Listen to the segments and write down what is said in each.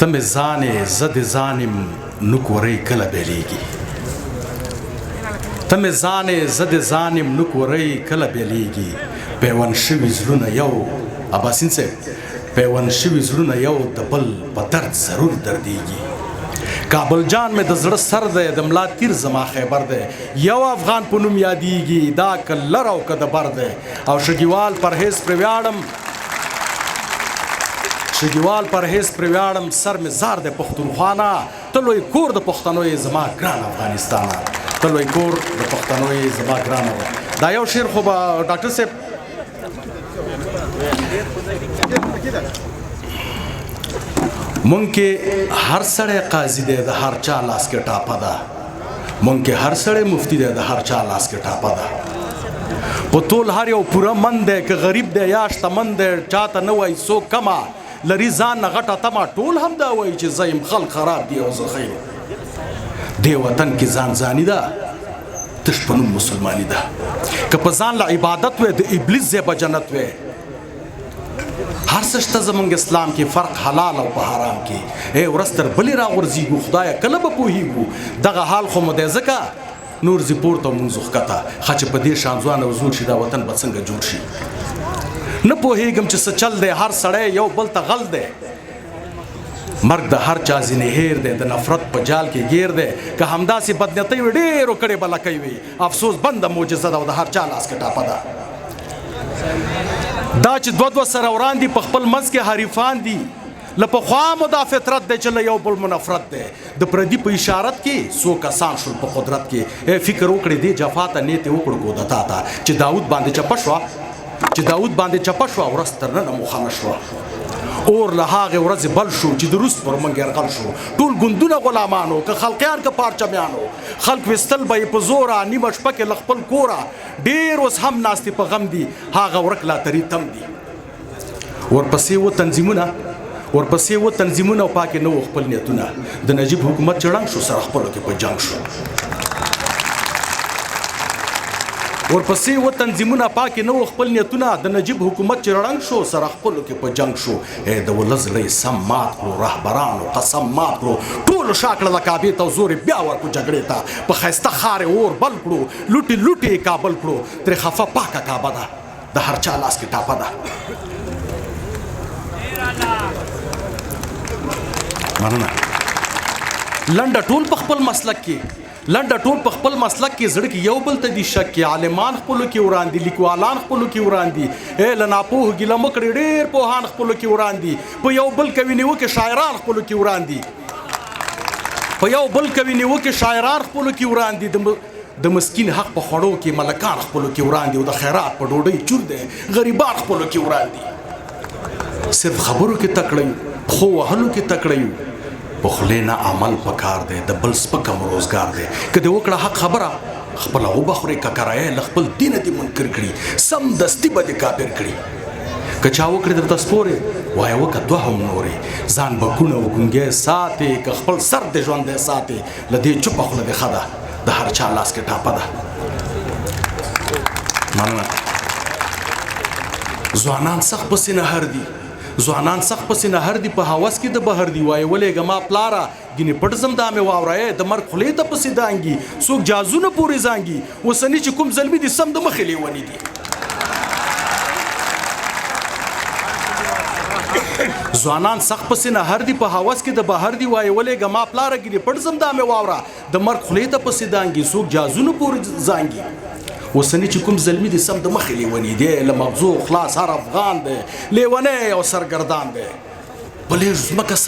تم زانې زد زانم نکورې کله بیلیږي تم زانې زد زانم نکورې کله بیلیږي پیوند شوي زړونه یو اباسین صاحب پیوند شوي زړونه یو د بل په درد ضرور دردیږي کابل جان مې د زړه سر دی د ملا تیر زما خیبر دی یو افغان په نوم یادیږي دا که لر او که د بر دی او شګیوال پرهیز پرې ویاړم شګیوال پرهیز پرې ویاړم سر مې زار دی پښتونخوانا ته لوی کور د پښتنو یې زما ګران افغانستانه ته لوی کور د پښتنو یې زما ګران دا یو شعر خو به ډاکټر صاحب مونږ کې هر سړی قاضي دی د هر چا لاس کې ټاپه ده مونږ کې هر سړی مفتی دی د هر چا لاس کې ټاپه ده په ټول هر یو پوره من دی که غریب دی یا شتمن دی چاته نه وایي څوک کمه لري ځان نه غټه تمه ټول هم دا وایي چې زه یم خلق خراب دی او زه ښه یم دې وطن کې ځان ځاني ده تش په نوم مسلماني ده که په ځان له عبادت وی د ابلیس ځای به جنت وی هر څه شته زمونږ اسلام کې فرق حلال او په حرام کې ورځ تر بلې راغورځېږو خدایه کله به پوهېږو دغه حال خو مو دی ځکه نور زی پورته مونږ ښکته ښه چې په دې شان ځوان او زور شي دا وطن به څنګه جوړ شي نه پوهېږم چې څه چل دی هر سړی یو بل ته غل دی مرګ د هر چا ځینې هیر دی د نفرت په جال کې گیر دی که همداسې بدنیتۍ وي ډېرو کړې به لکۍ وي افسوس بنده معجزه ده او د هر چا لاس کې ټاپه ده دا چې دوه سره وران دي په خپل منځ کې حریفان دي له پخوا مو دا فطرت دی چې له یو بل مو نفرت دی د پردي په اشارت کې څو کسان شول په قدرت کې فکر وکړې دې جفا ته نیت یې وکړو کودتا ته چې داود باندې چپه شوه ورځ تر ننه مخامه شوه اور له هغې ورځې بل شو چې د روس پر موږ یرغل شو ټول ګوندونه غلامانو که خلقیان که پارچمیانو خلق ویستل به یې په زوره نیمه شپه کې له خپل کوره ډېر اوس هم ناستې په غم دي هغه ورک لا تري تم دي ورپسې و تنظیمونه او پاکې نه و خپل نیتونه د نجیب حکومت چې ړنګ شو سره خپلو کې په جنګ شو ورپسې و تنظیمونه پاکې نه و خپل نیتونه د نجیب حکومت چې ړنګ شو سره خپلو کې په جنګ شو د ولس زړه یې سم مات کړو رهبرانو قسم مات کړو ټولو شا کړه د کعبې ته زور یې بیا ورکړو جګړې ته په ښایسته ښار یې اور بل کړو لوټې یې کابل کړو ترې خفه پاکه کعبه ده د هر چا لاس کې ټاپه ده مننه لنډه ټول په خپل مسلک کې زړه کې یو بل ته دي شک کې عالمان خپلو کې وران دي لیکوالان خپلو کې وران دي له ناپوه ګیله مه کړې ډېر پوهان خپلو کې وران دي په یو بل کوي نیوکې شاعران خپلو کې وران دي د مسکین حق په خوړو کې ملکان خپلو کې وران دي او د خیرات په ډوډۍ چور دی غریبان خپلو کې وران دي صرف خبرو کې تکړه یو خو وهلو کې تکړه یو په خولې نه عمل پکار دی د بل سپکم روزګار دی که دې وکړه حق خبره خپله وبخورې که کرایه له خپل دینه دې منکر کړي سمدستي به دې کافر کړي که چا وکړې درته سپورې وایه وکه دوه هم نورې ځان به کونه و ګونګی ساتې که خپل سر دې ژوندی ساتې له دې چوپه خوله دې ښه ده د هر چا لاس کې ټاپه ده مننه ځوانان سخت پسې نهر دي په هوس کې د بهر دي وایي ولېږه ما پلاره ګینې پټ زم دا مې واوره د مرګ خولې ته پسې دانګي څوک جازونه پورې زانګي اوسني چې کوم زلمي دي سم د مخې لیوني دي ځوانان سخت پسې نهر دي په هوس کې د بهر دي وایي ولېږه ما پلاره ګینې پټ زم دا مې واوره د مرګ خولې ته پسې دانګي څوک جازونه پورې زانګي اوسني چې کوم زلمي دي سم د مخې لیوني دی له مغزو خلاص هر افغان دی لیونی او سرګردان دی په لویږ ځمکه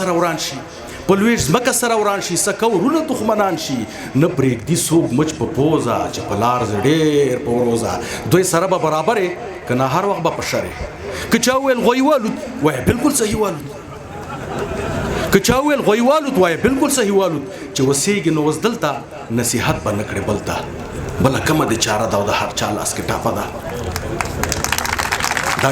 سره وران شي څه کورونه دښمنان شي نه پرېږدي څوک مچ په پوزه چې په لار زه ډېر په وروزه دوی سره به برابرې که نه هر وخت به په شرې که چا وویل غوی والوت وایه بلکل صحیح والوت چې وسېږي نو اوس دلته نصیحت به نه کړې بل ته بله کمه د چاره ده او د هر چا لاس کې ټاپه ده دا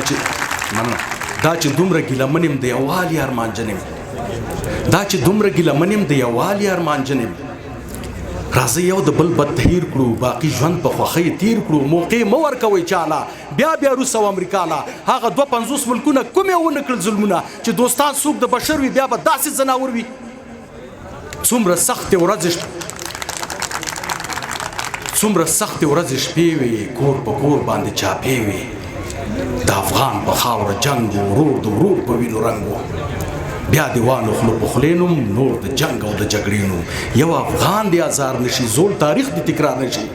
چې دومره ګیلمن یم د یووالي ارمانجن یم راځئ یو د بل بد هیر کړو باقي ژوند په خوښۍ تیر کړو موقع مه ورکوئ چاله بیا روس او امریکا نه هغه 250 ملکونه کومې ونه کړل ظلمونه چې دوستان څوک د بشر وي بیا به داسې ځناور وي څومره سختې ورځې شپې وي کور په کور باندې چاپې وي د افغان په خاوره جنګ ورور د ورور په وینو رنګ بیا دیوانو خلو په خلینم نور د جنگ او د جګړې نوم یو افغان دی آزار نشي زول تاریخ دی تکرار نشي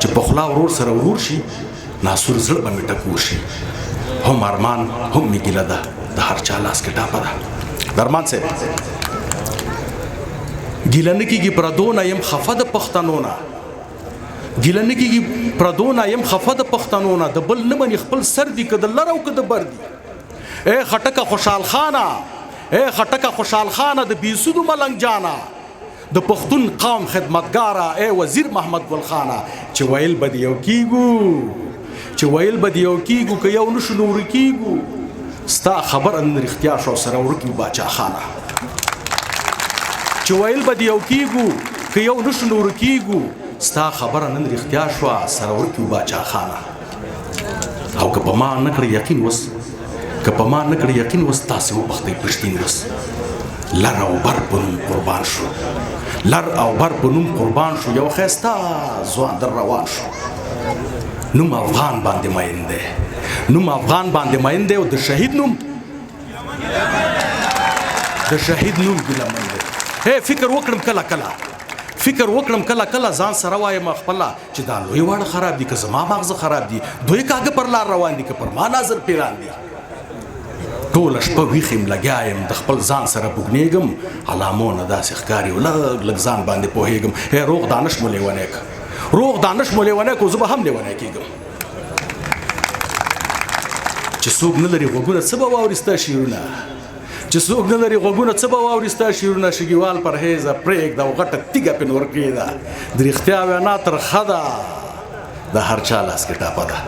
چې په خلا ورور سره ورور شي ناسور زړه به مې ټکور شي هم ارمان هم مې ګیله ده د هر چا لاس کې ټاپه ده درمان صاحب ګیله نه کېږي پردو نه یم خفه د پښتنو نه ګیله نه کېږي پردو نه یم خفه د پښتنو نه د بل نه مني خپل سر دي که د لر او که د بر دي ای خټکه خوشحال خانه د بیسودو ملنګ جانا د پښتون قوم خدمتګاره ای وزیر محمد ګل خانه چې ویل به یو کیږو که یو نشو نور کیږو ستا خبر ان رښتیا شو سره ورکی باچا خانه چې ویل به یو کیږو که یو نشو نور کیږو ستا خبر نن رښتیا شو سره ورکی باچا خانه او که په ما نکړ یقین وس تاسو وبختې پښتین وس لر او بر په نوم قربان شو یو خستا ځوان در روان شو نوم افغان باندې ماینده او د شهید نوم ګلمن دی فکر وکړم کله ځان سره وایم خپل چې دا لوی واړه خراب دي که زما مغزه خراب دي دوی کاږه پر لار روان دي که پر ما نظر پیران دي ټوله شپه ویښ یم لګیا یم د خپل ځان سره بوږنېږم علامونه داسې ښکاري او لږ ځان باندې پوهېږم روغ دانش مو لیونی که زه به هم لیونی کېږم چې څوک نه لري غوږونه څه به واوري ستا شعرونه شګیوال پرهیزه پرېږده او غټه تیږه پې نور کړېده د رښتیا وینا ترخه ده د هر چا لاس کې ټاپه ده